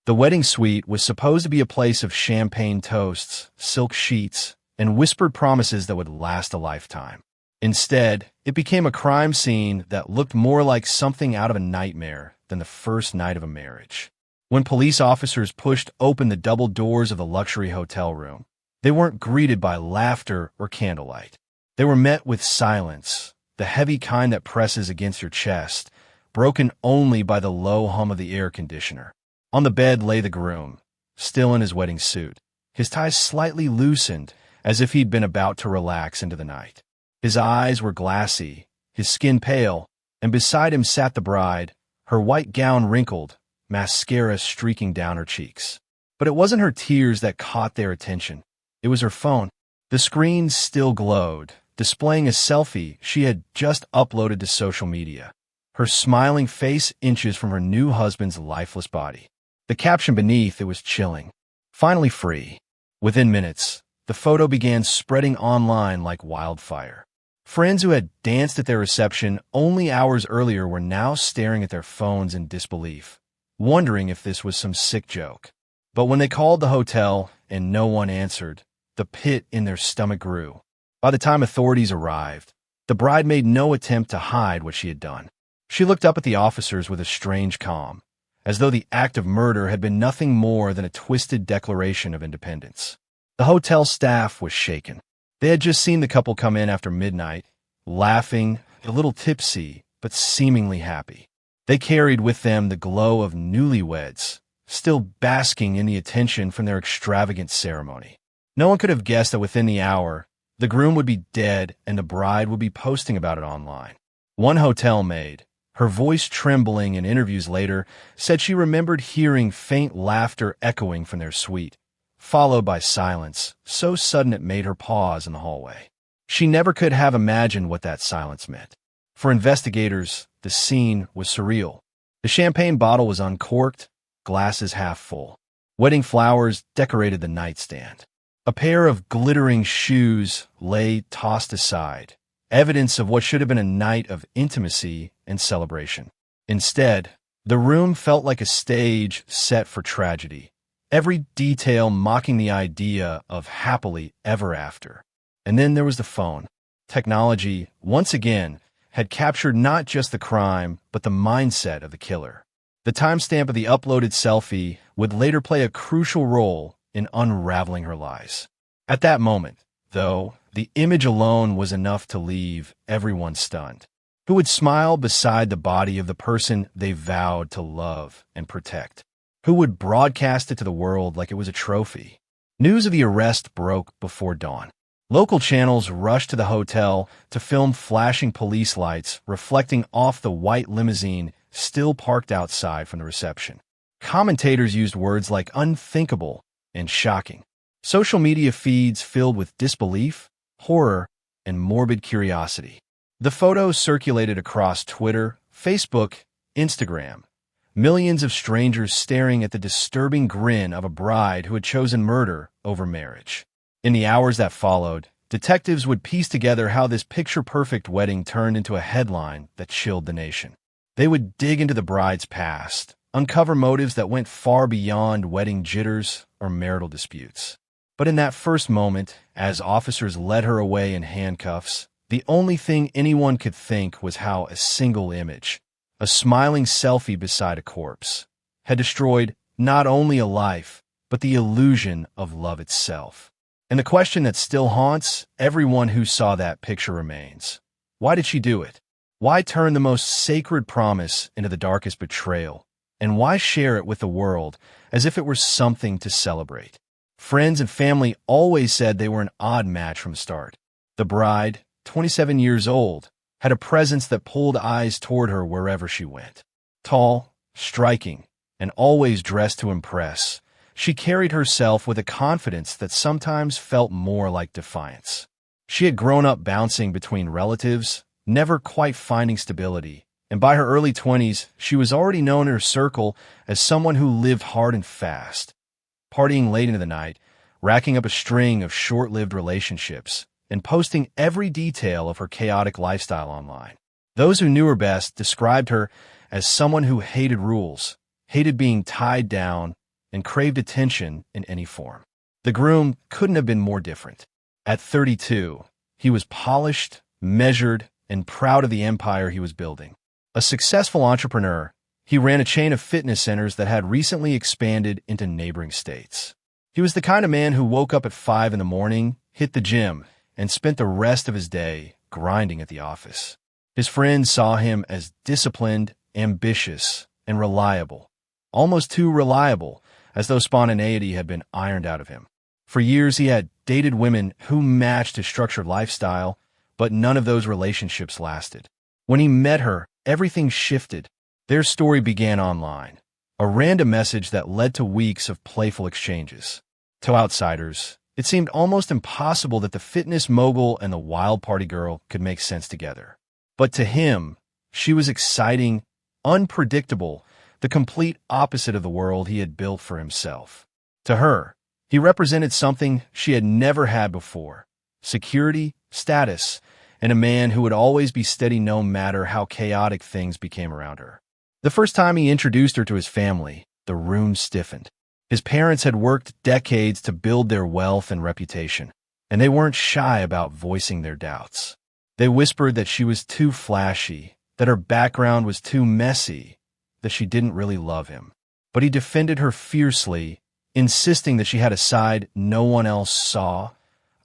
The wedding suite was supposed to be a place of champagne toasts, silk sheets, and whispered promises that would last a lifetime. Instead, it became a crime scene that looked more like something out of a nightmare than the first night of a marriage. When police officers pushed open the double doors of the luxury hotel room, they weren't greeted by laughter or candlelight. They were met with silence, the heavy kind that presses against your chest, broken only by the low hum of the air conditioner. On the bed lay the groom, still in his wedding suit, his ties slightly loosened as if he'd been about to relax into the night. His eyes were glassy, his skin pale, and beside him sat the bride, her white gown wrinkled, mascara streaking down her cheeks. But it wasn't her tears that caught their attention. It was her phone. The screen still glowed, displaying a selfie she had just uploaded to social media, her smiling face inches from her new husband's lifeless body. The caption beneath it was chilling. Finally free. Within minutes, the photo began spreading online like wildfire. Friends who had danced at their reception only hours earlier were now staring at their phones in disbelief, wondering if this was some sick joke. But when they called the hotel and no one answered, the pit in their stomach grew. By the time authorities arrived, the bride made no attempt to hide what she had done. She looked up at the officers with a strange calm, as though the act of murder had been nothing more than a twisted declaration of independence. The hotel staff was shaken. They had just seen the couple come in after midnight, laughing, a little tipsy, but seemingly happy. They carried with them the glow of newlyweds, still basking in the attention from their extravagant ceremony. No one could have guessed that within the hour, the groom would be dead and the bride would be posting about it online. One hotel maid, her voice trembling in interviews later, said she remembered hearing faint laughter echoing from their suite, followed by silence, so sudden it made her pause in the hallway. She never could have imagined what that silence meant. For investigators, the scene was surreal. The champagne bottle was uncorked, glasses half full. Wedding flowers decorated the nightstand. A pair of glittering shoes lay tossed aside, evidence of what should have been a night of intimacy and celebration. Instead, the room felt like a stage set for tragedy, every detail mocking the idea of happily ever after. And then there was the phone. Technology, once again, had captured not just the crime, but the mindset of the killer. The timestamp of the uploaded selfie would later play a crucial role in unraveling her lies. At that moment, though, the image alone was enough to leave everyone stunned. Who would smile beside the body of the person they vowed to love and protect? Who would broadcast it to the world like it was a trophy? News of the arrest broke before dawn. Local channels rushed to the hotel to film flashing police lights reflecting off the white limousine still parked outside from the reception. Commentators used words like unthinkable and shocking. Social media feeds filled with disbelief, horror, and morbid curiosity. The photos circulated across Twitter, Facebook, Instagram. Millions of strangers staring at the disturbing grin of a bride who had chosen murder over marriage. In the hours that followed, detectives would piece together how this picture-perfect wedding turned into a headline that chilled the nation. They would dig into the bride's past, uncover motives that went far beyond wedding jitters or marital disputes. But in that first moment, as officers led her away in handcuffs, the only thing anyone could think was how a single image, a smiling selfie beside a corpse, had destroyed not only a life, but the illusion of love itself. And the question that still haunts everyone who saw that picture remains. Why did she do it? Why turn the most sacred promise into the darkest betrayal? And why share it with the world as if it were something to celebrate? Friends and family always said they were an odd match from the start. The bride, 27 years old, had a presence that pulled eyes toward her wherever she went. Tall, striking, and always dressed to impress, she carried herself with a confidence that sometimes felt more like defiance. She had grown up bouncing between relatives, never quite finding stability, and by her early 20s, she was already known in her circle as someone who lived hard and fast, partying late into the night, racking up a string of short-lived relationships, and posting every detail of her chaotic lifestyle online. Those who knew her best described her as someone who hated rules, hated being tied down, and craved attention in any form. The groom couldn't have been more different. At 32, he was polished, measured, and proud of the empire he was building. A successful entrepreneur, he ran a chain of fitness centers that had recently expanded into neighboring states. He was the kind of man who woke up at 5 in the morning, hit the gym, and spent the rest of his day grinding at the office. His friends saw him as disciplined, ambitious, and reliable, almost too reliable, as though spontaneity had been ironed out of him. For years, he had dated women who matched his structured lifestyle, but none of those relationships lasted. When he met her, everything shifted. Their story began online, a random message that led to weeks of playful exchanges. To outsiders, it seemed almost impossible that the fitness mogul and the wild party girl could make sense together. But to him, she was exciting, unpredictable, the complete opposite of the world he had built for himself. To her, he represented something she had never had before: security, status, and a man who would always be steady no matter how chaotic things became around her. The first time he introduced her to his family, the room stiffened. His parents had worked decades to build their wealth and reputation, and they weren't shy about voicing their doubts. They whispered that she was too flashy, that her background was too messy, that she didn't really love him. But he defended her fiercely, insisting that she had a side no one else saw,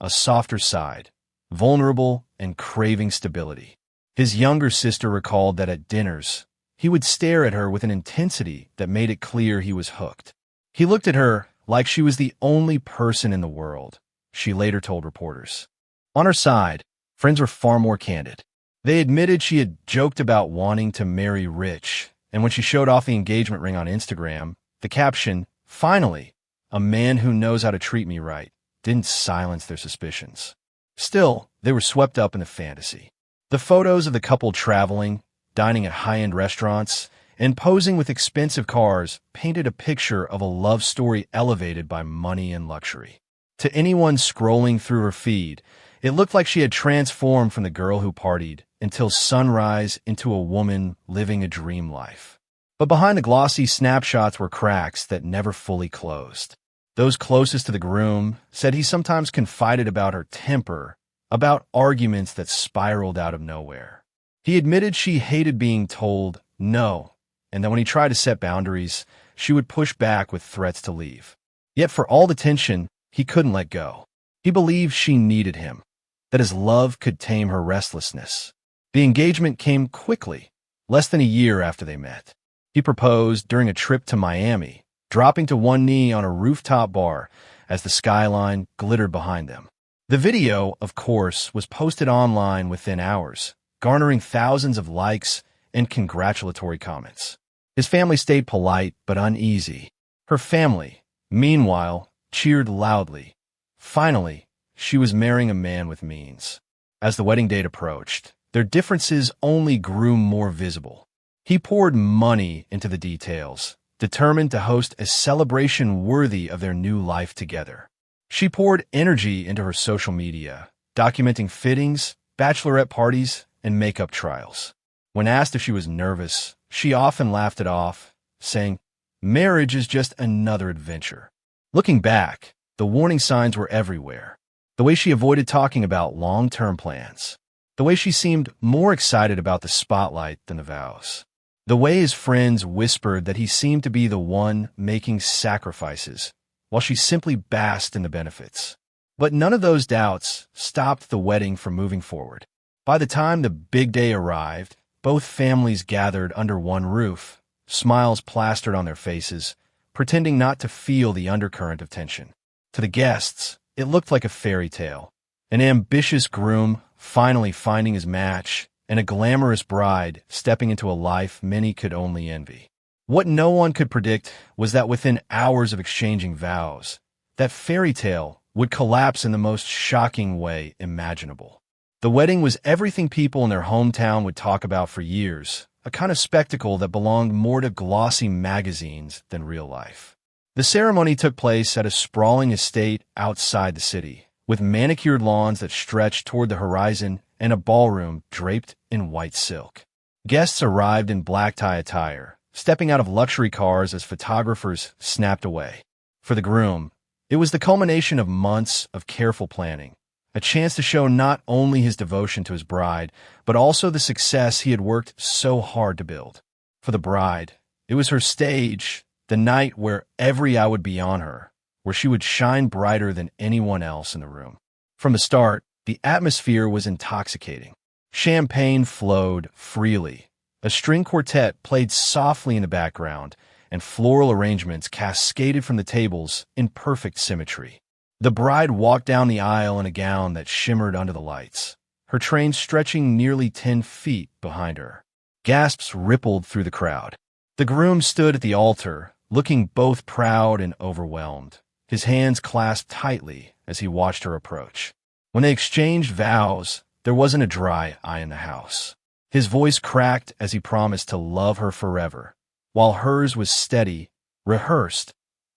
a softer side, vulnerable and craving stability. His younger sister recalled that at dinners, he would stare at her with an intensity that made it clear he was hooked. He looked at her like she was the only person in the world, she later told reporters. On her side, friends were far more candid. They admitted she had joked about wanting to marry rich, and when she showed off the engagement ring on Instagram, the caption, "Finally, a man who knows how to treat me right," didn't silence their suspicions. Still, they were swept up in the fantasy. The photos of the couple traveling, dining at high-end restaurants, and posing with expensive cars painted a picture of a love story elevated by money and luxury. To anyone scrolling through her feed, it looked like she had transformed from the girl who partied until sunrise into a woman living a dream life. But behind the glossy snapshots were cracks that never fully closed. Those closest to the groom said he sometimes confided about her temper, about arguments that spiraled out of nowhere. He admitted she hated being told no, and that when he tried to set boundaries, she would push back with threats to leave. Yet for all the tension, he couldn't let go. He believed she needed him, that his love could tame her restlessness. The engagement came quickly, less than a year after they met. He proposed during a trip to Miami, dropping to one knee on a rooftop bar as the skyline glittered behind them. The video, of course, was posted online within hours, garnering thousands of likes and congratulatory comments. His family stayed polite but uneasy. Her family, meanwhile, cheered loudly. Finally, she was marrying a man with means. As the wedding date approached, their differences only grew more visible. He poured money into the details, determined to host a celebration worthy of their new life together. She poured energy into her social media, documenting fittings, bachelorette parties, and makeup trials. When asked if she was nervous, she often laughed it off, saying, "Marriage is just another adventure." Looking back, the warning signs were everywhere. The way she avoided talking about long-term plans. The way she seemed more excited about the spotlight than the vows. The way his friends whispered that he seemed to be the one making sacrifices, while she simply basked in the benefits. But none of those doubts stopped the wedding from moving forward. By the time the big day arrived, both families gathered under one roof, smiles plastered on their faces, pretending not to feel the undercurrent of tension. To the guests, it looked like a fairy tale. An ambitious groom finally finding his match, and a glamorous bride stepping into a life many could only envy. What no one could predict was that within hours of exchanging vows, that fairy tale would collapse in the most shocking way imaginable. The wedding was everything people in their hometown would talk about for years, a kind of spectacle that belonged more to glossy magazines than real life. The ceremony took place at a sprawling estate outside the city, with manicured lawns that stretched toward the horizon and a ballroom draped in white silk. Guests arrived in black tie attire, stepping out of luxury cars as photographers snapped away. For the groom, it was the culmination of months of careful planning, a chance to show not only his devotion to his bride, but also the success he had worked so hard to build. For the bride, it was her stage, the night where every eye would be on her, where she would shine brighter than anyone else in the room. From the start, the atmosphere was intoxicating. Champagne flowed freely. A string quartet played softly in the background, and floral arrangements cascaded from the tables in perfect symmetry. The bride walked down the aisle in a gown that shimmered under the lights, her train stretching nearly 10 feet behind her. Gasps rippled through the crowd. The groom stood at the altar, looking both proud and overwhelmed, his hands clasped tightly as he watched her approach. When they exchanged vows, there wasn't a dry eye in the house. His voice cracked as he promised to love her forever, while hers was steady, rehearsed,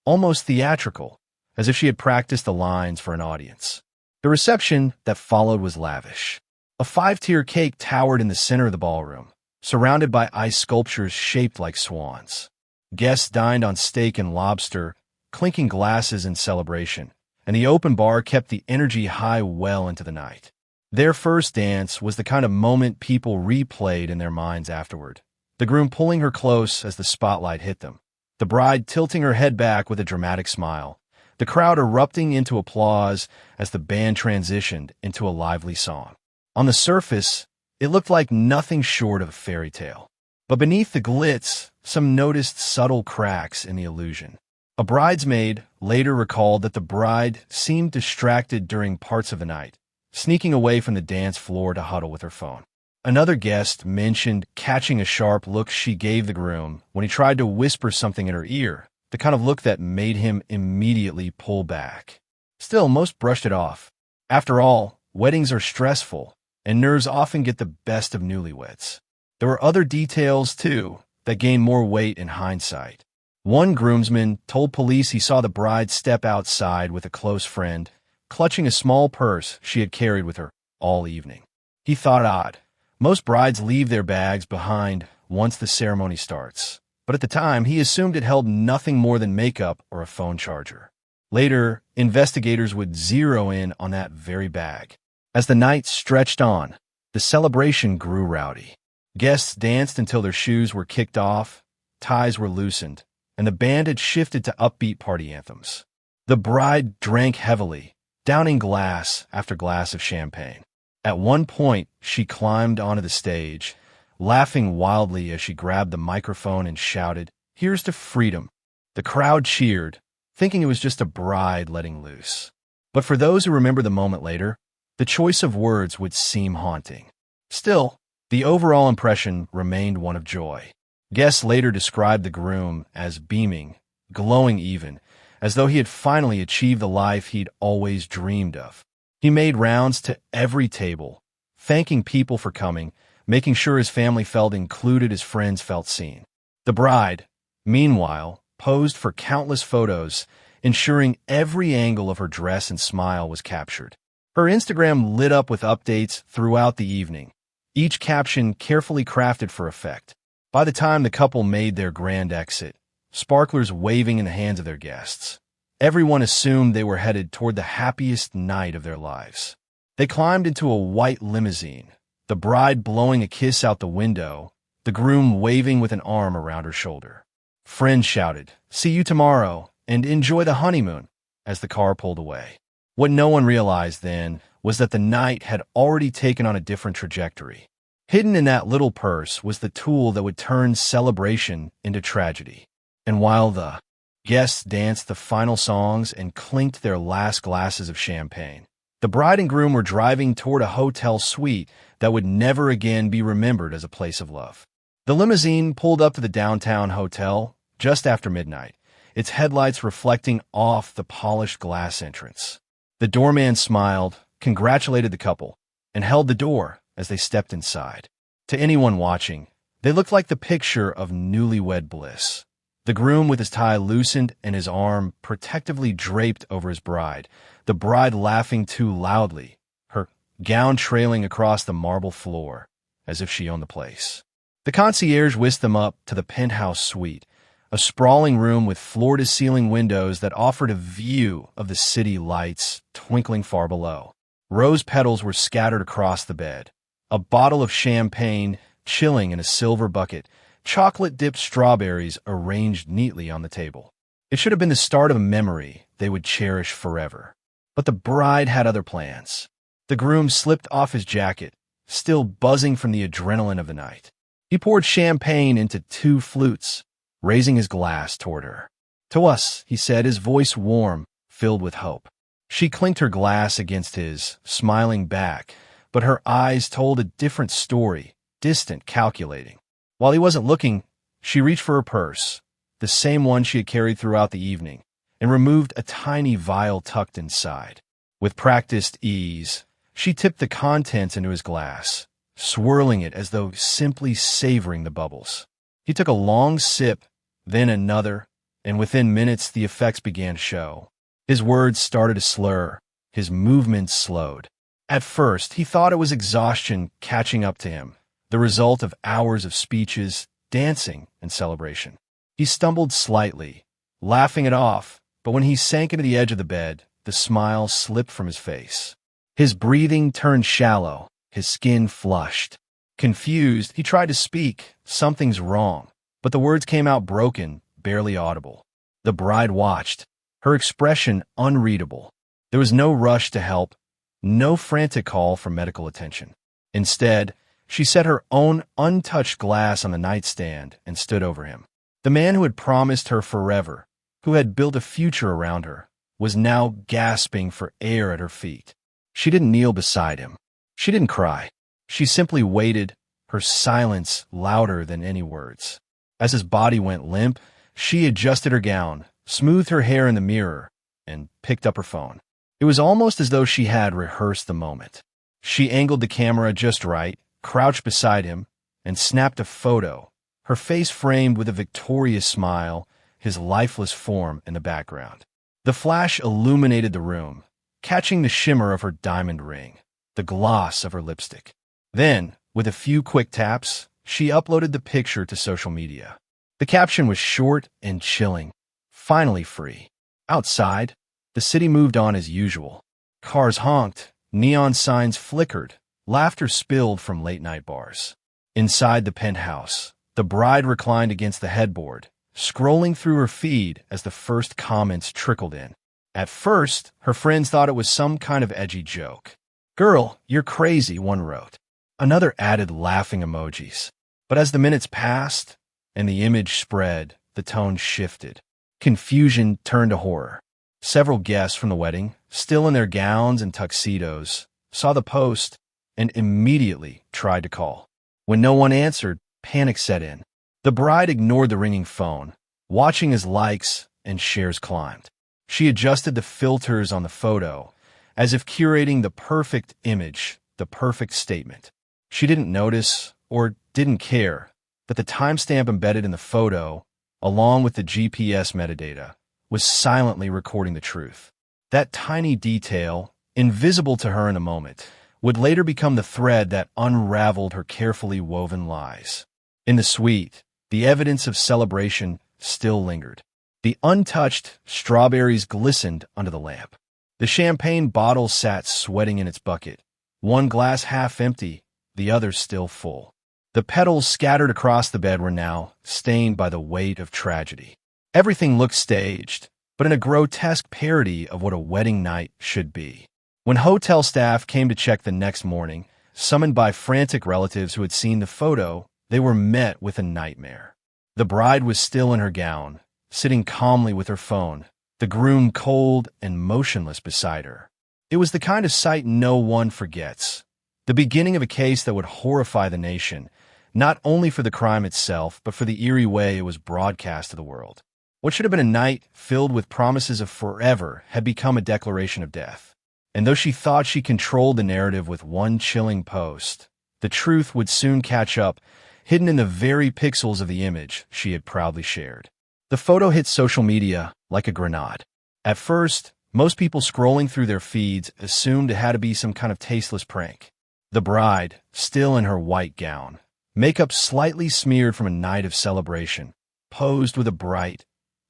almost theatrical, as if she had practiced the lines for an audience. The reception that followed was lavish. A 5-tier cake towered in the center of the ballroom, surrounded by ice sculptures shaped like swans. Guests dined on steak and lobster, clinking glasses in celebration, and the open bar kept the energy high well into the night. Their first dance was the kind of moment people replayed in their minds afterward, the groom pulling her close as the spotlight hit them, the bride tilting her head back with a dramatic smile, the crowd erupting into applause as the band transitioned into a lively song. On the surface, it looked like nothing short of a fairy tale. But beneath the glitz, some noticed subtle cracks in the illusion. A bridesmaid later recalled that the bride seemed distracted during parts of the night, sneaking away from the dance floor to huddle with her phone. Another guest mentioned catching a sharp look she gave the groom when he tried to whisper something in her ear, the kind of look that made him immediately pull back. Still, most brushed it off. After all, weddings are stressful, and nerves often get the best of newlyweds. There were other details, too, that gained more weight in hindsight. One groomsman told police he saw the bride step outside with a close friend, clutching a small purse she had carried with her all evening. He thought it odd. Most brides leave their bags behind once the ceremony starts, but at the time, he assumed it held nothing more than makeup or a phone charger. Later, investigators would zero in on that very bag. As the night stretched on, the celebration grew rowdy. Guests danced until their shoes were kicked off, ties were loosened, and the band had shifted to upbeat party anthems. The bride drank heavily, downing glass after glass of champagne. At one point, she climbed onto the stage, laughing wildly as she grabbed the microphone and shouted, "Here's to freedom." The crowd cheered, thinking it was just a bride letting loose. But for those who remember the moment later, the choice of words would seem haunting. Still, the overall impression remained one of joy. Guests later described the groom as beaming, glowing even, as though he had finally achieved the life he'd always dreamed of. He made rounds to every table, thanking people for coming, making sure his family felt included, his friends felt seen. The bride, meanwhile, posed for countless photos, ensuring every angle of her dress and smile was captured. Her Instagram lit up with updates throughout the evening, each caption carefully crafted for effect. By the time the couple made their grand exit, sparklers waving in the hands of their guests, everyone assumed they were headed toward the happiest night of their lives. They climbed into a white limousine, the bride blowing a kiss out the window, the groom waving with an arm around her shoulder. Friends shouted, "See you tomorrow," and "Enjoy the honeymoon," as the car pulled away. What no one realized then was that the night had already taken on a different trajectory. Hidden in that little purse was the tool that would turn celebration into tragedy. And while the guests danced the final songs and clinked their last glasses of champagne, the bride and groom were driving toward a hotel suite that would never again be remembered as a place of love. The limousine pulled up to the downtown hotel just after midnight, its headlights reflecting off the polished glass entrance. The doorman smiled, congratulated the couple, and held the door as they stepped inside. To anyone watching, they looked like the picture of newlywed bliss. The groom with his tie loosened and his arm protectively draped over his bride, the bride laughing too loudly, her gown trailing across the marble floor, as if she owned the place. The concierge whisked them up to the penthouse suite, a sprawling room with floor-to-ceiling windows that offered a view of the city lights twinkling far below. Rose petals were scattered across the bed, a bottle of champagne chilling in a silver bucket, chocolate-dipped strawberries arranged neatly on the table. It should have been the start of a memory they would cherish forever. But the bride had other plans. The groom slipped off his jacket, still buzzing from the adrenaline of the night. He poured champagne into 2 flutes, raising his glass toward her. "To us," he said, his voice warm, filled with hope. She clinked her glass against his, smiling back, but her eyes told a different story, distant, calculating. While he wasn't looking, she reached for her purse, the same one she had carried throughout the evening, and removed a tiny vial tucked inside. With practiced ease, she tipped the contents into his glass, swirling it as though simply savoring the bubbles. He took a long sip, then another, and within minutes the effects began to show. His words started to slur, his movements slowed. At first, he thought it was exhaustion catching up to him, the result of hours of speeches, dancing, and celebration. He stumbled slightly, laughing it off, but when he sank into the edge of the bed, the smile slipped from his face. His breathing turned shallow, his skin flushed. Confused, he tried to speak, "Something's wrong," but the words came out broken, barely audible. The bride watched, her expression unreadable. There was no rush to help, no frantic call for medical attention. Instead, she set her own untouched glass on the nightstand and stood over him. The man who had promised her forever, who had built a future around her, was now gasping for air at her feet. She didn't kneel beside him. She didn't cry. She simply waited, her silence louder than any words. As his body went limp, she adjusted her gown, smoothed her hair in the mirror, and picked up her phone. It was almost as though she had rehearsed the moment. She angled the camera just right, crouched beside him, and snapped a photo, her face framed with a victorious smile, his lifeless form in the background. The flash illuminated the room, catching the shimmer of her diamond ring, the gloss of her lipstick. Then, with a few quick taps, she uploaded the picture to social media. The caption was short and chilling, "Finally free." Outside, the city moved on as usual. Cars honked, neon signs flickered, laughter spilled from late-night bars. Inside the penthouse, the bride reclined against the headboard, scrolling through her feed as the first comments trickled in. At first, her friends thought it was some kind of edgy joke. "Girl, you're crazy," one wrote. Another added laughing emojis. But as the minutes passed and the image spread, the tone shifted. Confusion turned to horror. Several guests from the wedding, still in their gowns and tuxedos, saw the post and immediately tried to call. When no one answered, panic set in. The bride ignored the ringing phone, watching as likes and shares climbed. She adjusted the filters on the photo, as if curating the perfect image, the perfect statement. She didn't notice, or didn't care, that the timestamp embedded in the photo, along with the GPS metadata, was silently recording the truth. That tiny detail, invisible to her in a moment, would later become the thread that unraveled her carefully woven lies. In the suite, the evidence of celebration still lingered. The untouched strawberries glistened under the lamp. The champagne bottle sat sweating in its bucket, one glass half empty, the other still full. The petals scattered across the bed were now stained by the weight of tragedy. Everything looked staged, but in a grotesque parody of what a wedding night should be. When hotel staff came to check the next morning, summoned by frantic relatives who had seen the photo, they were met with a nightmare. The bride was still in her gown, sitting calmly with her phone, the groom cold and motionless beside her. It was the kind of sight no one forgets, the beginning of a case that would horrify the nation, not only for the crime itself, but for the eerie way it was broadcast to the world. What should have been a night filled with promises of forever had become a declaration of death. And though she thought she controlled the narrative with one chilling post, the truth would soon catch up, hidden in the very pixels of the image she had proudly shared. The photo hit social media like a grenade. At first, most people scrolling through their feeds assumed it had to be some kind of tasteless prank. The bride, still in her white gown, makeup slightly smeared from a night of celebration, posed with a bright,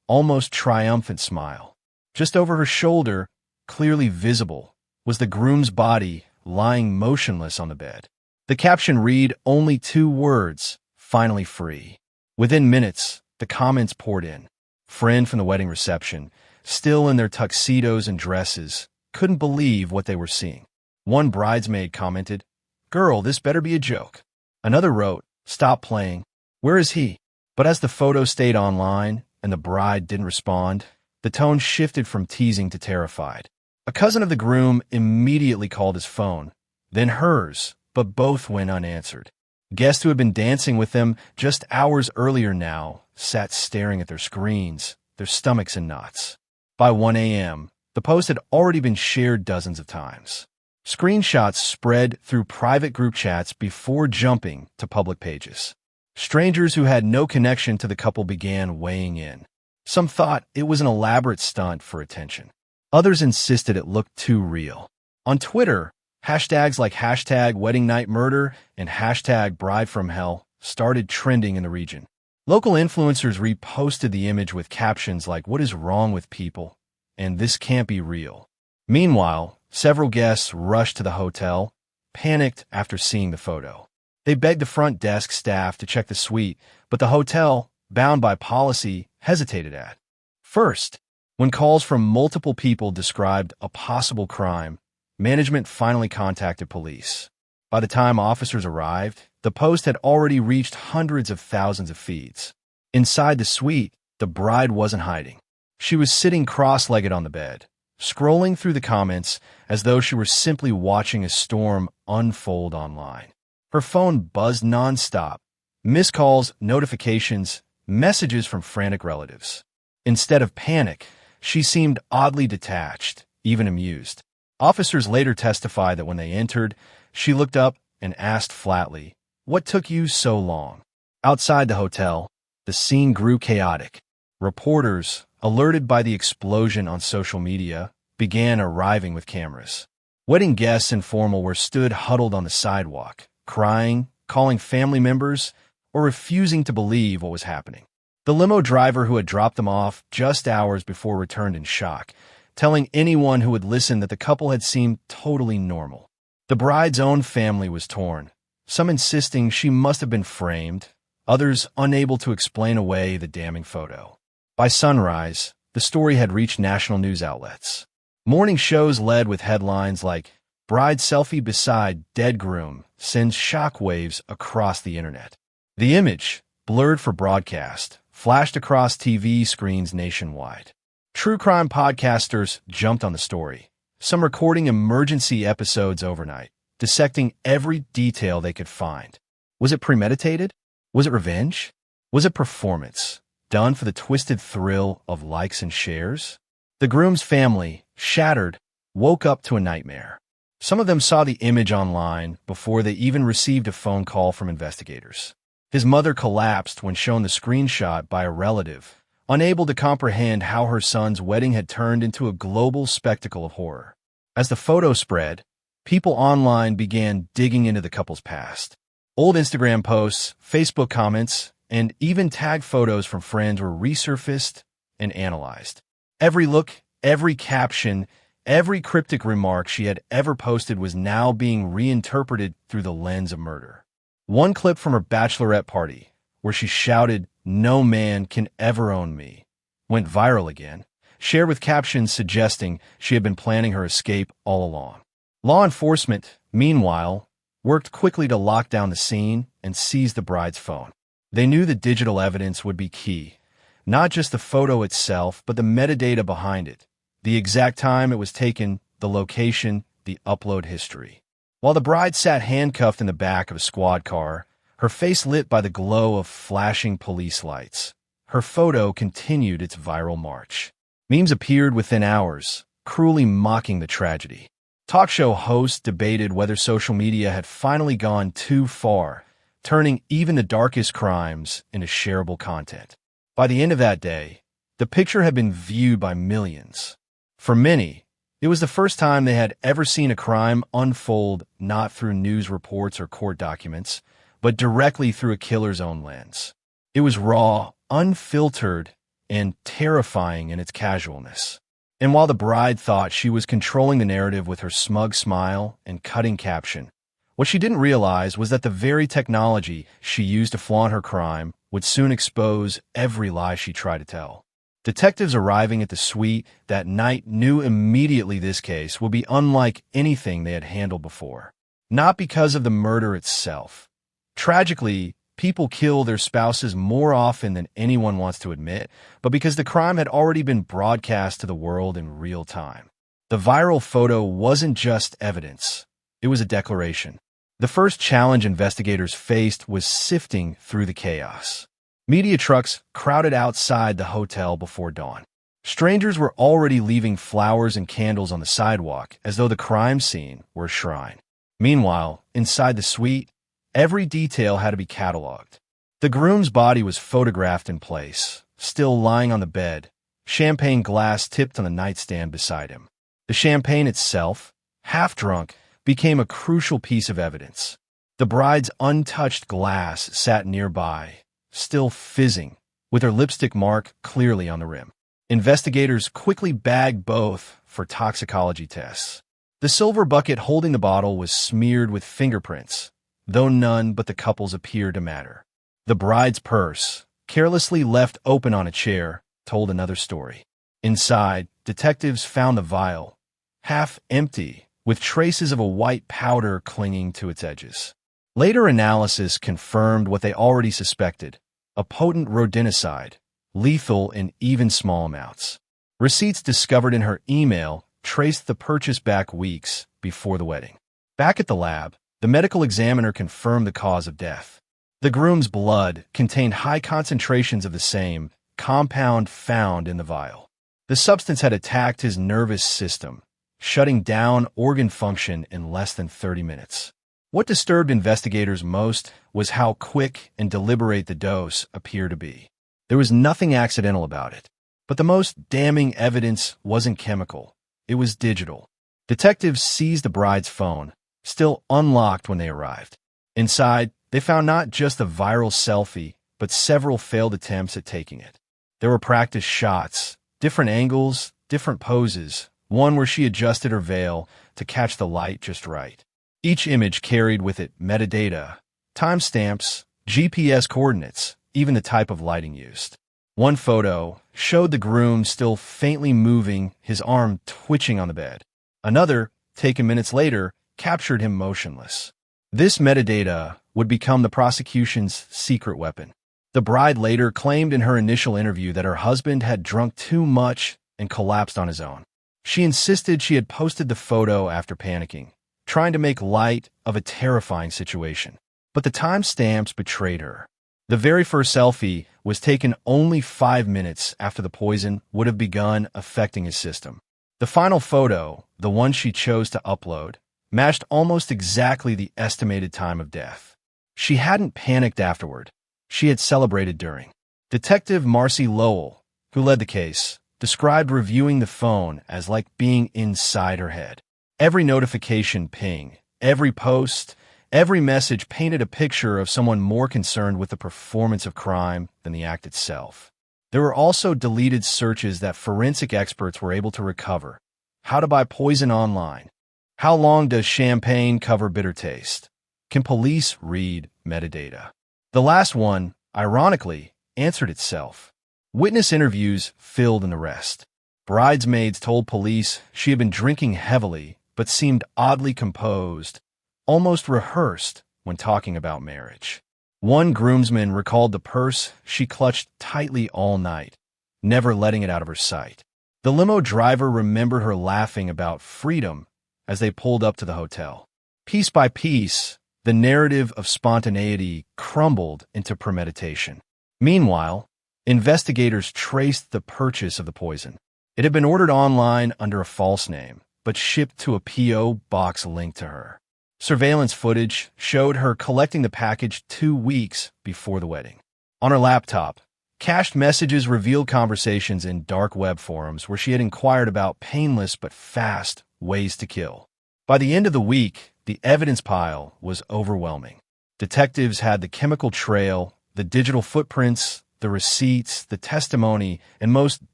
almost triumphant smile. Just over her shoulder, clearly visible, was the groom's body lying motionless on the bed. The caption read only 2 words, "Finally free." Within minutes, the comments poured in. Friend from the wedding reception, still in their tuxedos and dresses, couldn't believe what they were seeing. One bridesmaid commented, "Girl, this better be a joke." Another wrote, "Stop playing. Where is he?" But as the photo stayed online and the bride didn't respond, the tone shifted from teasing to terrified. A cousin of the groom immediately called his phone, then hers, but both went unanswered. Guests who had been dancing with them just hours earlier now sat staring at their screens, their stomachs in knots. By 1 a.m., the post had already been shared dozens of times. Screenshots spread through private group chats before jumping to public pages. Strangers who had no connection to the couple began weighing in. Some thought it was an elaborate stunt for attention. Others insisted it looked too real. On Twitter, hashtags like #WeddingNightMurder and #BrideFromHell started trending in the region. Local influencers reposted the image with captions like, "What is wrong with people?" and "This can't be real." Meanwhile, several guests rushed to the hotel, panicked after seeing the photo. They begged the front desk staff to check the suite, but the hotel, bound by policy, hesitated at first. When calls from multiple people described a possible crime, management finally contacted police. By the time officers arrived, the post had already reached hundreds of thousands of feeds. Inside the suite, the bride wasn't hiding. She was sitting cross-legged on the bed, scrolling through the comments as though she were simply watching a storm unfold online. Her phone buzzed nonstop, missed calls, notifications, messages from frantic relatives. Instead of panic, she seemed oddly detached, even amused. Officers later testified that when they entered, she looked up and asked flatly, "What took you so long?" Outside the hotel, the scene grew chaotic. Reporters, alerted by the explosion on social media, began arriving with cameras. Wedding guests and formal were stood huddled on the sidewalk, crying, calling family members, or refusing to believe what was happening. The limo driver who had dropped them off just hours before returned in shock, telling anyone who would listen that the couple had seemed totally normal. The bride's own family was torn, some insisting she must have been framed, others unable to explain away the damning photo. By sunrise, the story had reached national news outlets. Morning shows led with headlines like, "Bride selfie beside dead groom sends shockwaves across the internet." The image, blurred for broadcast, flashed across TV screens nationwide. True crime podcasters jumped on the story, some recording emergency episodes overnight, dissecting every detail they could find. Was it premeditated? Was it revenge? Was it performance, done for the twisted thrill of likes and shares? The groom's family, shattered, woke up to a nightmare. Some of them saw the image online before they even received a phone call from investigators. His mother collapsed when shown the screenshot by a relative, unable to comprehend how her son's wedding had turned into a global spectacle of horror. As the photo spread, people online began digging into the couple's past. Old Instagram posts, Facebook comments, and even tagged photos from friends were resurfaced and analyzed. Every look, every caption, every cryptic remark she had ever posted was now being reinterpreted through the lens of murder. One clip from her bachelorette party, where she shouted, "No man can ever own me," went viral again, shared with captions suggesting she had been planning her escape all along. Law enforcement, meanwhile, worked quickly to lock down the scene and seize the bride's phone. They knew the digital evidence would be key, not just the photo itself, but the metadata behind it, the exact time it was taken, the location, the upload history. While the bride sat handcuffed in the back of a squad car, her face lit by the glow of flashing police lights, her photo continued its viral march. Memes appeared within hours, cruelly mocking the tragedy. Talk show hosts debated whether social media had finally gone too far, turning even the darkest crimes into shareable content. By the end of that day, the picture had been viewed by millions. For many, it was the first time they had ever seen a crime unfold not through news reports or court documents, but directly through a killer's own lens. It was raw, unfiltered, and terrifying in its casualness. And while the bride thought she was controlling the narrative with her smug smile and cutting caption, what she didn't realize was that the very technology she used to flaunt her crime would soon expose every lie she tried to tell. Detectives arriving at the suite that night knew immediately this case would be unlike anything they had handled before. Not because of the murder itself. Tragically, people kill their spouses more often than anyone wants to admit, but because the crime had already been broadcast to the world in real time. The viral photo wasn't just evidence. It was a declaration. The first challenge investigators faced was sifting through the chaos. Media trucks crowded outside the hotel before dawn. Strangers were already leaving flowers and candles on the sidewalk as though the crime scene were a shrine. Meanwhile, inside the suite, every detail had to be cataloged. The groom's body was photographed in place, still lying on the bed, champagne glass tipped on the nightstand beside him. The champagne itself, half drunk, became a crucial piece of evidence. The bride's untouched glass sat nearby, still fizzing, with her lipstick mark clearly on the rim. Investigators quickly bagged both for toxicology tests. The silver bucket holding the bottle was smeared with fingerprints, though none but the couple's appeared to matter. The bride's purse, carelessly left open on a chair, told another story. Inside, detectives found the vial, half empty, with traces of a white powder clinging to its edges. Later analysis confirmed what they already suspected: a potent rodenticide, lethal in even small amounts. Receipts discovered in her email traced the purchase back weeks before the wedding. Back at the lab, the medical examiner confirmed the cause of death. The groom's blood contained high concentrations of the same compound found in the vial. The substance had attacked his nervous system, shutting down organ function in less than 30 minutes. What disturbed investigators most was how quick and deliberate the dose appeared to be. There was nothing accidental about it. But the most damning evidence wasn't chemical. It was digital. Detectives seized the bride's phone, still unlocked when they arrived. Inside, they found not just the viral selfie, but several failed attempts at taking it. There were practice shots, different angles, different poses, one where she adjusted her veil to catch the light just right. Each image carried with it metadata, timestamps, GPS coordinates, even the type of lighting used. One photo showed the groom still faintly moving, his arm twitching on the bed. Another, taken minutes later, captured him motionless. This metadata would become the prosecution's secret weapon. The bride later claimed in her initial interview that her husband had drunk too much and collapsed on his own. She insisted she had posted the photo after panicking, trying to make light of a terrifying situation. But the timestamps betrayed her. The very first selfie was taken only 5 minutes after the poison would have begun affecting his system. The final photo, the one she chose to upload, matched almost exactly the estimated time of death. She hadn't panicked afterward. She had celebrated during. Detective Marcy Lowell, who led the case, described reviewing the phone as like being inside her head. Every notification ping, every post, every message painted a picture of someone more concerned with the performance of crime than the act itself. There were also deleted searches that forensic experts were able to recover. How to buy poison online. How long does champagne cover bitter taste? Can police read metadata? The last one, ironically, answered itself. Witness interviews filled in the rest. Bridesmaids told police she had been drinking heavily, but seemed oddly composed, almost rehearsed when talking about marriage. One groomsman recalled the purse she clutched tightly all night, never letting it out of her sight. The limo driver remembered her laughing about freedom as they pulled up to the hotel. Piece by piece, the narrative of spontaneity crumbled into premeditation. Meanwhile, investigators traced the purchase of the poison. It had been ordered online under a false name, but shipped to a P.O. box linked to her. Surveillance footage showed her collecting the package 2 weeks before the wedding. On her laptop, cached messages revealed conversations in dark web forums where she had inquired about painless but fast ways to kill. By the end of the week, the evidence pile was overwhelming. Detectives had the chemical trail, the digital footprints, the receipts, the testimony, and most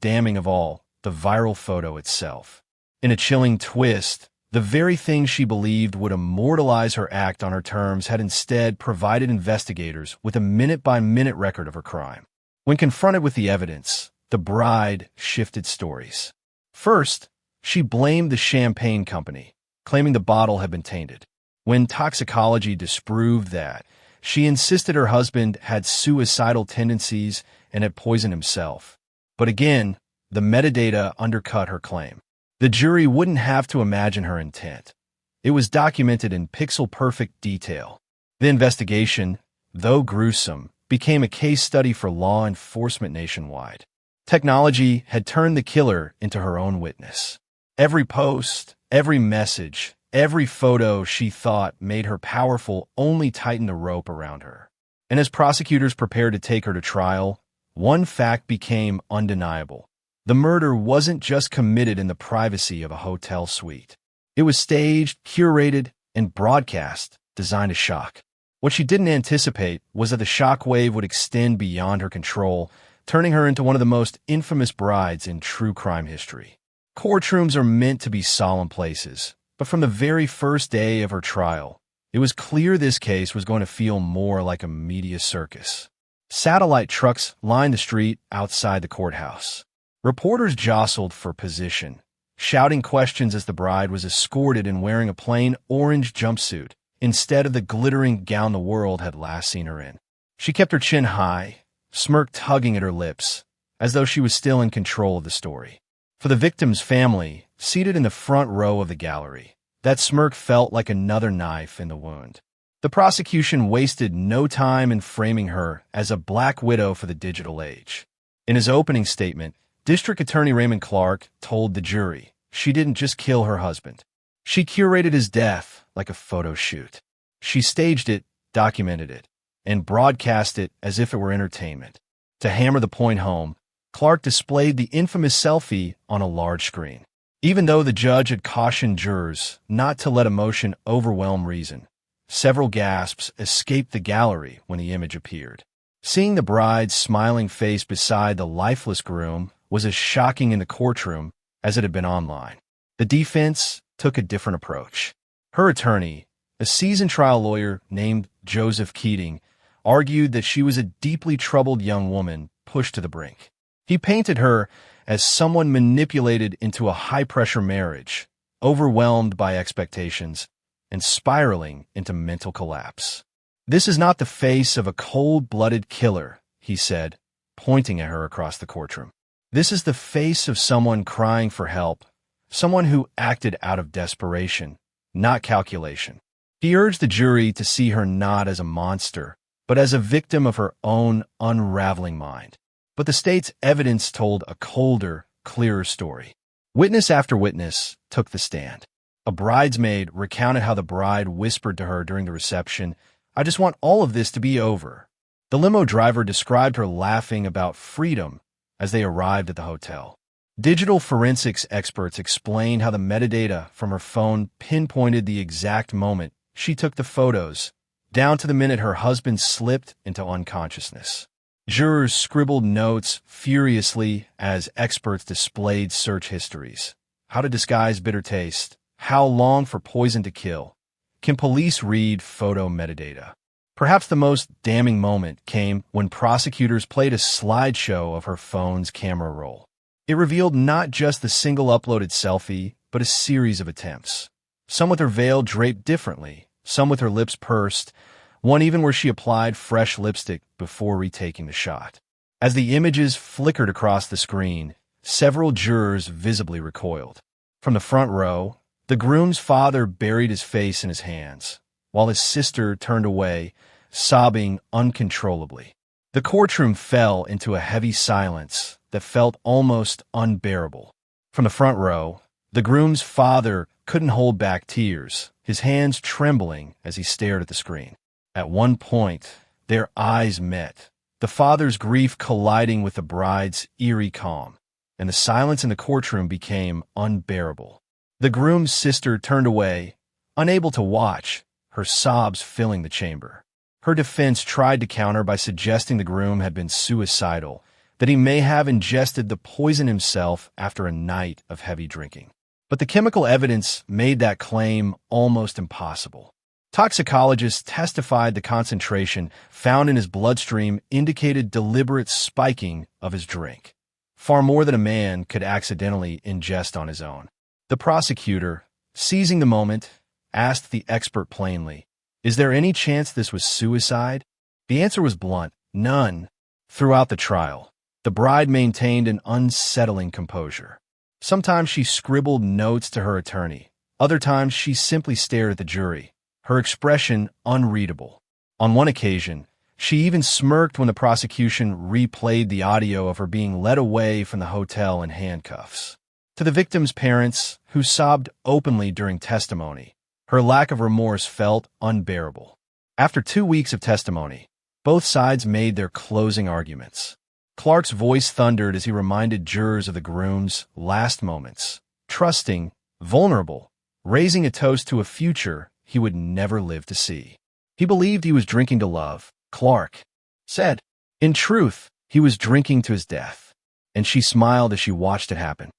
damning of all, the viral photo itself. In a chilling twist, the very thing she believed would immortalize her act on her terms had instead provided investigators with a minute-by-minute record of her crime. When confronted with the evidence, the bride shifted stories. First, she blamed the champagne company, claiming the bottle had been tainted. When toxicology disproved that, she insisted her husband had suicidal tendencies and had poisoned himself. But again, the metadata undercut her claim. The jury wouldn't have to imagine her intent. It was documented in pixel-perfect detail. The investigation, though gruesome, became a case study for law enforcement nationwide. Technology had turned the killer into her own witness. Every post, every message, every photo she thought made her powerful only tightened the rope around her. And as prosecutors prepared to take her to trial, one fact became undeniable. The murder wasn't just committed in the privacy of a hotel suite. It was staged, curated, and broadcast, designed to shock. What she didn't anticipate was that the shockwave would extend beyond her control, turning her into one of the most infamous brides in true crime history. Courtrooms are meant to be solemn places, but from the very first day of her trial, it was clear this case was going to feel more like a media circus. Satellite trucks lined the street outside the courthouse. Reporters jostled for position, shouting questions as the bride was escorted and wearing a plain orange jumpsuit instead of the glittering gown the world had last seen her in. She kept her chin high, smirk tugging at her lips, as though she was still in control of the story. For the victim's family, seated in the front row of the gallery, that smirk felt like another knife in the wound. The prosecution wasted no time in framing her as a black widow for the digital age. In his opening statement, District Attorney Raymond Clark told the jury she didn't just kill her husband. She curated his death like a photo shoot. She staged it, documented it, and broadcast it as if it were entertainment. To hammer the point home, Clark displayed the infamous selfie on a large screen. Even though the judge had cautioned jurors not to let emotion overwhelm reason, several gasps escaped the gallery when the image appeared. Seeing the bride's smiling face beside the lifeless groom was as shocking in the courtroom as it had been online. The defense took a different approach. Her attorney, a seasoned trial lawyer named Joseph Keating, argued that she was a deeply troubled young woman pushed to the brink. He painted her as someone manipulated into a high-pressure marriage, overwhelmed by expectations, and spiraling into mental collapse. "This is not the face of a cold-blooded killer," he said, pointing at her across the courtroom. "This is the face of someone crying for help, someone who acted out of desperation, not calculation." He urged the jury to see her not as a monster, but as a victim of her own unraveling mind. But the state's evidence told a colder, clearer story. Witness after witness took the stand. A bridesmaid recounted how the bride whispered to her during the reception, "I just want all of this to be over." The limo driver described her laughing about freedom as they arrived at the hotel. Digital forensics experts explained how the metadata from her phone pinpointed the exact moment she took the photos, down to the minute her husband slipped into unconsciousness. Jurors scribbled notes furiously as experts displayed search histories. How to disguise bitter taste? How long for poison to kill? Can police read photo metadata? Perhaps the most damning moment came when prosecutors played a slideshow of her phone's camera roll. It revealed not just the single uploaded selfie, but a series of attempts. Some with her veil draped differently, some with her lips pursed, one even where she applied fresh lipstick before retaking the shot. As the images flickered across the screen, several jurors visibly recoiled. From the front row, the groom's father buried his face in his hands, while his sister turned away, sobbing uncontrollably. The courtroom fell into a heavy silence that felt almost unbearable. From the front row, the groom's father couldn't hold back tears, his hands trembling as he stared at the screen. At one point, their eyes met, the father's grief colliding with the bride's eerie calm, and the silence in the courtroom became unbearable. The groom's sister turned away, unable to watch, her sobs filling the chamber. Her defense tried to counter by suggesting the groom had been suicidal, that he may have ingested the poison himself after a night of heavy drinking. But the chemical evidence made that claim almost impossible. Toxicologists testified the concentration found in his bloodstream indicated deliberate spiking of his drink, far more than a man could accidentally ingest on his own. The prosecutor, seizing the moment, asked the expert plainly, "Is there any chance this was suicide?" The answer was blunt, none. Throughout the trial, the bride maintained an unsettling composure. Sometimes she scribbled notes to her attorney. Other times she simply stared at the jury, her expression unreadable. On one occasion, she even smirked when the prosecution replayed the audio of her being led away from the hotel in handcuffs. To the victim's parents, who sobbed openly during testimony, her lack of remorse felt unbearable. After 2 weeks of testimony, both sides made their closing arguments. Clark's voice thundered as he reminded jurors of the groom's last moments, trusting, vulnerable, raising a toast to a future he would never live to see. He believed he was drinking to love, Clark said. In truth, he was drinking to his death, and she smiled as she watched it happen.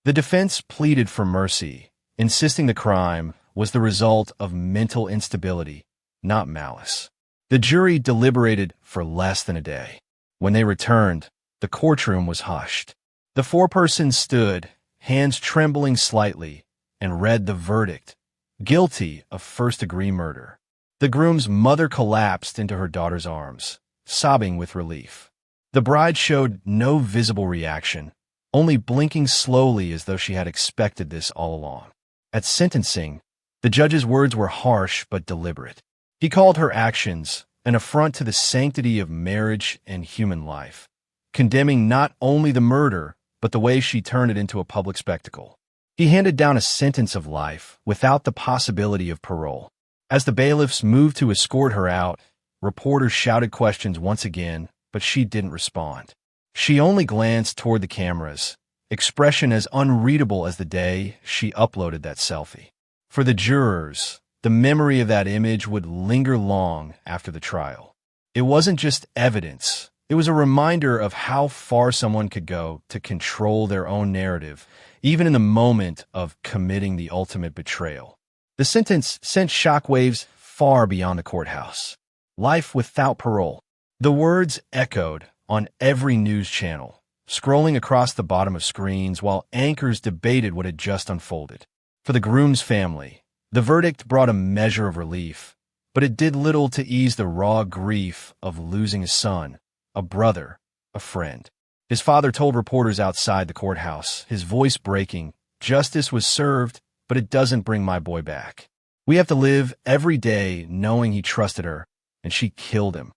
The defense pleaded for mercy, insisting the crime was the result of mental instability, not malice. The jury deliberated for less than a day. When they returned, the courtroom was hushed. The foreperson stood, hands trembling slightly, and read the verdict, guilty of first-degree murder. The groom's mother collapsed into her daughter's arms, sobbing with relief. The bride showed no visible reaction, only blinking slowly as though she had expected this all along. At sentencing, the judge's words were harsh but deliberate. He called her actions an affront to the sanctity of marriage and human life, condemning not only the murder, but the way she turned it into a public spectacle. He handed down a sentence of life without the possibility of parole. As the bailiffs moved to escort her out, reporters shouted questions once again, but she didn't respond. She only glanced toward the cameras, expression as unreadable as the day she uploaded that selfie. For the jurors, the memory of that image would linger long after the trial. It wasn't just evidence. It was a reminder of how far someone could go to control their own narrative, even in the moment of committing the ultimate betrayal. The sentence sent shockwaves far beyond the courthouse. Life without parole. The words echoed on every news channel, scrolling across the bottom of screens while anchors debated what had just unfolded. For the groom's family, the verdict brought a measure of relief, but it did little to ease the raw grief of losing a son, a brother, a friend. His father told reporters outside the courthouse, his voice breaking, "Justice was served, but it doesn't bring my boy back. We have to live every day knowing he trusted her, and she killed him."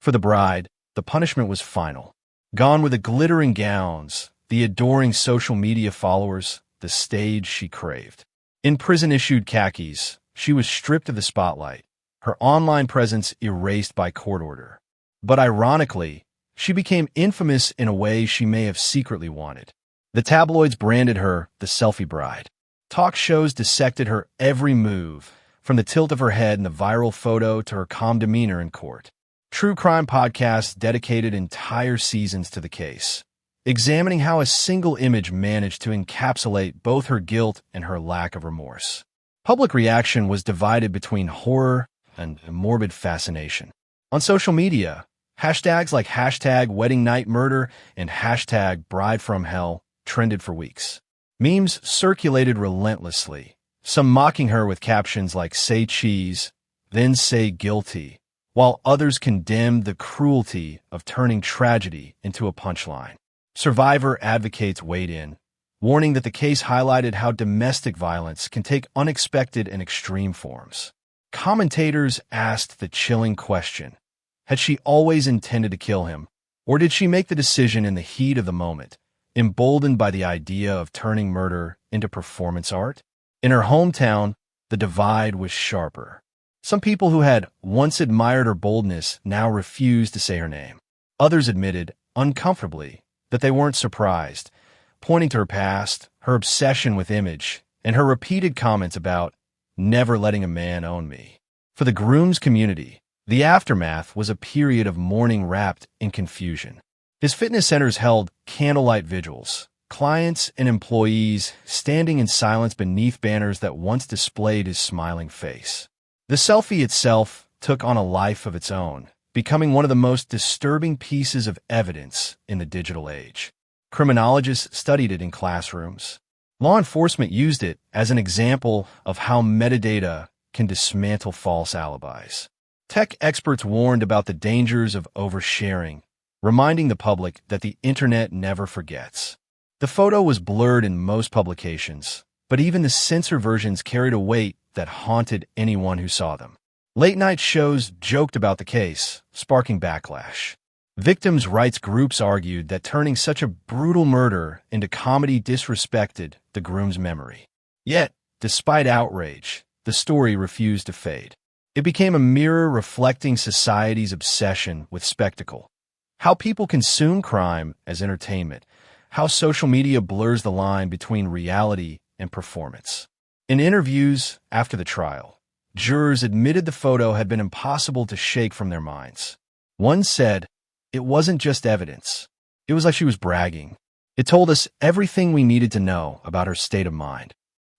For the bride, the punishment was final. Gone were the glittering gowns, the adoring social media followers, the stage she craved. In prison-issued khakis, she was stripped of the spotlight, her online presence erased by court order. But ironically, she became infamous in a way she may have secretly wanted. The tabloids branded her the Selfie bride. Talk shows dissected her every move, from the tilt of her head in the viral photo to her calm demeanor in court. True crime podcasts dedicated entire seasons to the case, examining how a single image managed to encapsulate both her guilt and her lack of remorse. Public reaction was divided between horror and morbid fascination. On social media, hashtags like #WeddingNightMurder and #BrideFromHell trended for weeks. Memes circulated relentlessly, some mocking her with captions like "Say cheese, then say guilty," while others condemned the cruelty of turning tragedy into a punchline. Survivor advocates weighed in, warning that the case highlighted how domestic violence can take unexpected and extreme forms. Commentators asked the chilling question, had she always intended to kill him, or did she make the decision in the heat of the moment, emboldened by the idea of turning murder into performance art? In her hometown, the divide was sharper. Some people who had once admired her boldness now refused to say her name. Others admitted, uncomfortably, that they weren't surprised, pointing to her past, her obsession with image, and her repeated comments about never letting a man own me. For the groom's community, The aftermath was a period of mourning wrapped in confusion. His fitness centers held candlelight vigils, clients and employees standing in silence beneath banners that once displayed his smiling face. The selfie itself took on a life of its own, becoming one of the most disturbing pieces of evidence in the digital age. Criminologists studied it in classrooms. Law enforcement used it as an example of how metadata can dismantle false alibis. Tech experts warned about the dangers of oversharing, reminding the public that the internet never forgets. The photo was blurred in most publications, but even the censor versions carried a weight that haunted anyone who saw them. Late-night shows joked about the case, sparking backlash. Victims' rights groups argued that turning such a brutal murder into comedy disrespected the groom's memory. Yet, despite outrage, the story refused to fade. It became a mirror reflecting society's obsession with spectacle. How people consume crime as entertainment, how social media blurs the line between reality and performance. In interviews after the trial, jurors admitted the photo had been impossible to shake from their minds. One said, "It wasn't just evidence. It was like she was bragging. It told us everything we needed to know about her state of mind."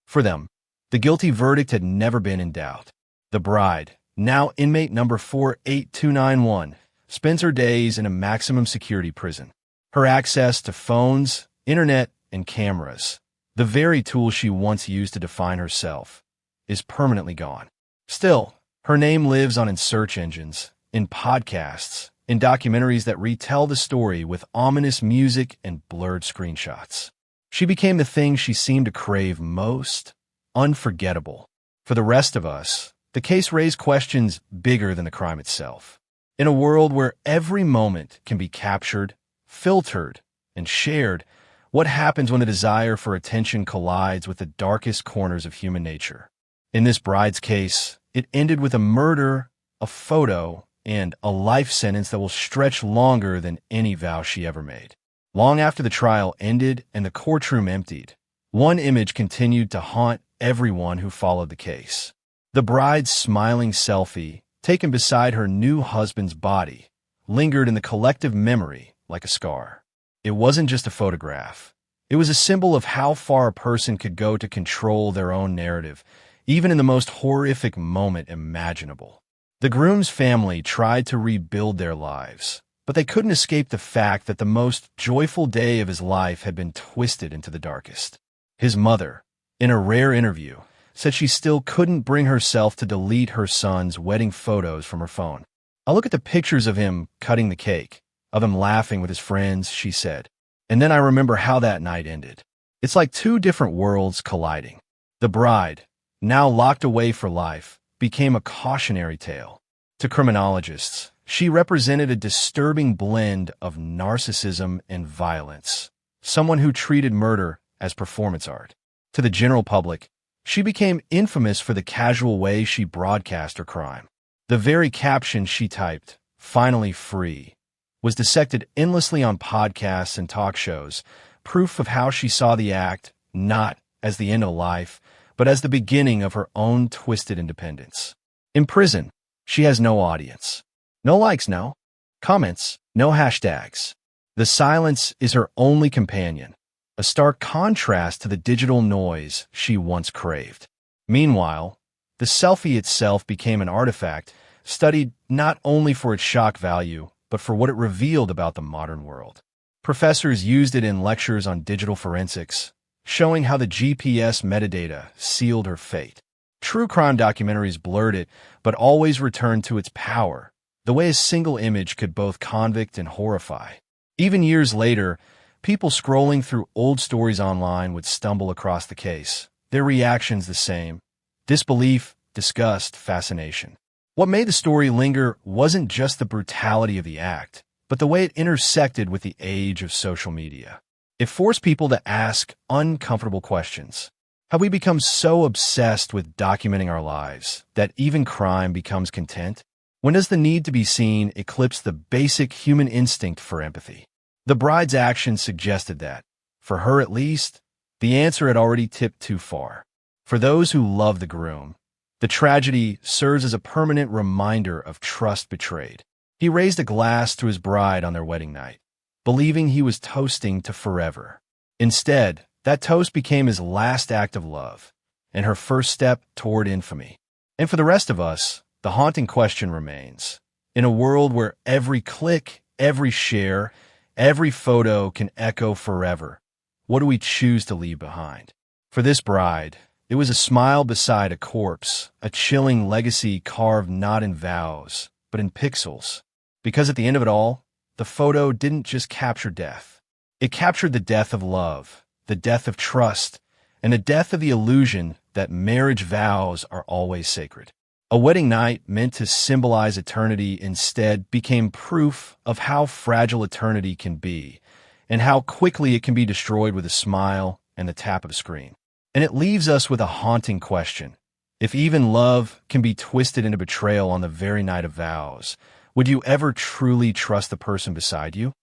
For them, the guilty verdict had never been in doubt. The bride, now inmate number 48291, spends her days in a maximum security prison. Her access to phones, internet, and cameras, the very tools she once used to define herself, is permanently gone. Still, her name lives on in search engines, in podcasts, in documentaries that retell the story with ominous music and blurred screenshots. She became the thing she seemed to crave most: unforgettable. For the rest of us, the case raised questions bigger than the crime itself. In a world where every moment can be captured, filtered, and shared, what happens when the desire for attention collides with the darkest corners of human nature? In this bride's case, it ended with a murder, a photo, and a life sentence that will stretch longer than any vow she ever made. Long after the trial ended and the courtroom emptied, one image continued to haunt everyone who followed the case. The bride's smiling selfie, taken beside her new husband's body, lingered in the collective memory like a scar. It wasn't just a photograph. It was a symbol of how far a person could go to control their own narrative, even in the most horrific moment imaginable. The groom's family tried to rebuild their lives, but they couldn't escape the fact that the most joyful day of his life had been twisted into the darkest. His mother, in a rare interview, said she still couldn't bring herself to delete her son's wedding photos from her phone. "I look at the pictures of him cutting the cake, of him laughing with his friends," she said, "and then I remember how that night ended. It's like two different worlds colliding." The bride, now locked away for life, became a cautionary tale. To criminologists, she represented a disturbing blend of narcissism and violence, someone who treated murder as performance art. To the general public, she became infamous for the casual way she broadcast her crime. The very caption she typed, "Finally free," was dissected endlessly on podcasts and talk shows, proof of how she saw the act not as the end of life, but as the beginning of her own twisted independence. In prison, she has no audience. No likes, no comments, no hashtags. The silence is her only companion, a stark contrast to the digital noise she once craved. Meanwhile, the selfie itself became an artifact studied not only for its shock value, but for what it revealed about the modern world. Professors used it in lectures on digital forensics, showing how the GPS metadata sealed her fate. True crime documentaries blurred it, but always returned to its power, the way a single image could both convict and horrify. Even years later, people scrolling through old stories online would stumble across the case, their reactions the same: disbelief, disgust, fascination. What made the story linger wasn't just the brutality of the act, but the way it intersected with the age of social media. It forced people to ask uncomfortable questions. Have we become so obsessed with documenting our lives that even crime becomes content? When does the need to be seen eclipse the basic human instinct for empathy? The bride's actions suggested that, for her at least, the answer had already tipped too far. For those who love the groom, The tragedy serves as a permanent reminder of trust betrayed. He raised a glass to his bride on their wedding night, believing he was toasting to forever. Instead, that toast became his last act of love, and her first step toward infamy. And for the rest of us, the haunting question remains. In a world where every click, every share, every photo can echo forever, what do we choose to leave behind? For this bride, it was a smile beside a corpse, a chilling legacy carved not in vows, but in pixels. Because at the end of it all, the photo didn't just capture death. It captured the death of love, the death of trust, and the death of the illusion that marriage vows are always sacred. A wedding night meant to symbolize eternity instead became proof of how fragile eternity can be, and how quickly it can be destroyed with a smile and the tap of a screen. And it leaves us with a haunting question. If even love can be twisted into betrayal on the very night of vows, would you ever truly trust the person beside you?